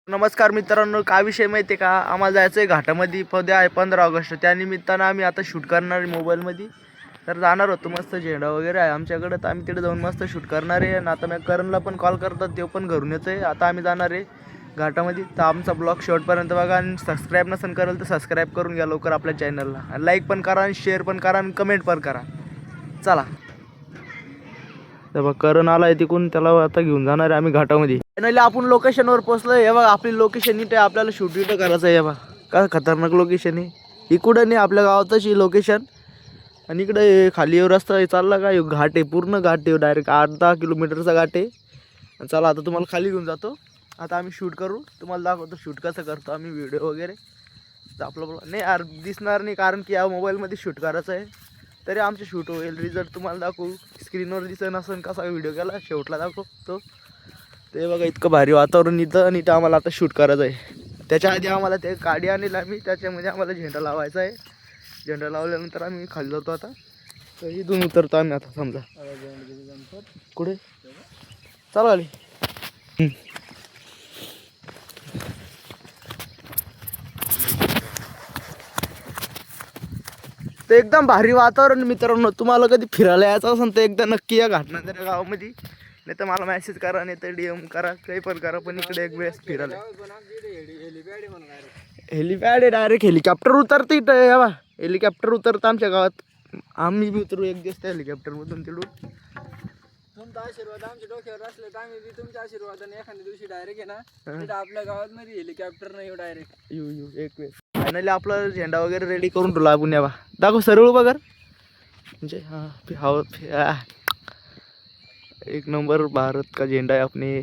नमस्कार मित्रांनो, काय विषय माहिती आहे का? आम्हाला जायचं आहे घाटामध्ये. उद्या आहे 15 ऑगस्ट. त्यानिमित्तानं आम्ही आता शूट करणार आहे मोबाईलमध्ये. तर जाणार होतो, मस्त झेंडा वगैरे आहे आमच्याकडे, तर आम्ही तिथे जाऊन मस्त शूट करणार आहे. आणि आता मी करणला पण कॉल करतात, तो पण घरून येतो आहे. आता आम्ही जाणार आहे घाटामध्ये. तर आमचा ब्लॉग शेवटपर्यंत बघा आणि सबस्क्राईब नसेल करेल तर सबस्क्राईब करून घ्या लवकर आपल्या चॅनलला. आणि लाईक पण करा आणि शेअर पण करा आणि कमेंट पण करा. चला, तेव्हा करण आलाय तिकून, त्याला आता घेऊन जाणार आहे आम्ही घाटामध्ये. फायनली आपण लोकेशनवर पोहोचलोय. हे बघा आपली लोकेशन इथे, आपल्याला शूट इथं करायचं आहे. हे बघा का खतरनाक लोकेशन आहे. इकडं नाही आपल्या गावातच ही लोकेशन. आणि इकडे खाली रस्ता चालला का, घाट आहे, पूर्ण घाट आहे, डायरेक्ट 8-10 किलोमीटरचा घाट आहे. चला आता तुम्हाला खाली घेऊन जातो. आता आम्ही शूट करू, तुम्हाला दाखवतो शूट कसं करतो आम्ही, व्हिडिओ वगैरे. तर आपलं नाही यार दिसणार नाही, कारण की या मोबाईलमध्ये शूट करायचं आहे. तरी आमचे शूट होईल, रिझल्ट तुम्हाला दाखवू. स्क्रीनवर दिसत नसेल कसा व्हिडिओ केला, शेवटला दाखवतो. ते बघा इतकं भारी वातावरण इथं, आणि इथं आम्हाला आता शूट करायचं आहे. त्याच्या आधी आम्हाला ते गाडी आणली आम्ही, त्याच्यामध्ये आम्हाला झेंडा लावायचा आहे. झेंडा लावल्यानंतर आम्ही खाली जातो. आता तर इथून उतरतो आम्ही आता. समजा कुठे चालू आली. तर एकदम भारी वातावरण मित्रांनो. तुम्हाला कधी फिरायला यायचं असेल तर एकदा नक्की या घाटनांदरा गावामध्ये. नाही तर मला मेसेज करा, नाही तर DM करा, काही पण करा, पण इकडे एक वेळेस फिरायला. हेलिपॅड आहे, डायरेक्ट हेलिकॉप्टर उतरते इथं. यावा हेलिकॉप्टर उतरतं आमच्या गावात. आम्ही बी उतरू एक दिवस त्या हेलिकॉप्टरमधून तिकडून. तुमचा आशीर्वाद आमच्या डोक्यावर असले तर आम्ही बी तुमच्या आशीर्वादाने एखाद्या दिवशी डायरेक्ट आहे ना, तिथं आपल्या गावात मध्ये हेलिकॉप्टर नाही डायरेक्ट येऊ एक वेळेस. फायनली आपला झेंडा वगैरे रेडी करून ठेवला आपण. यावा दाखव सरळ उभा कर, म्हणजे हा एक नंबर भारत का झेंडा आहे अपने,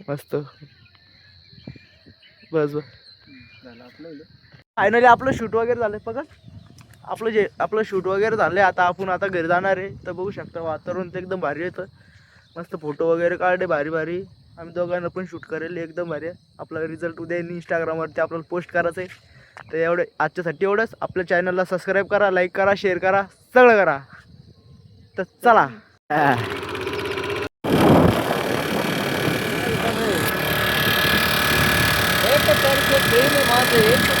मस्त. बस बस फायनली आपलं शूट वगैरे झालं. बघा आपलं शूट वगैरे झालं. आता आपण घरी जाणार आहे. तर बघू शकता वातावरण तर एकदम भारी येतं, मस्त फोटो वगैरे काढले भारी भारी. आम्ही दोघांना पण शूट करेल, एकदम भारी आहे. आपला रिझल्ट उद्या इंस्टाग्रामवरती आपल्याला पोस्ट करायचं आहे. तर एवढं आजच्यासाठी एवढंच. आपल्या चॅनलला सबस्क्राईब करा, लाईक करा, शेअर करा, सगळं करा. तर चला. एक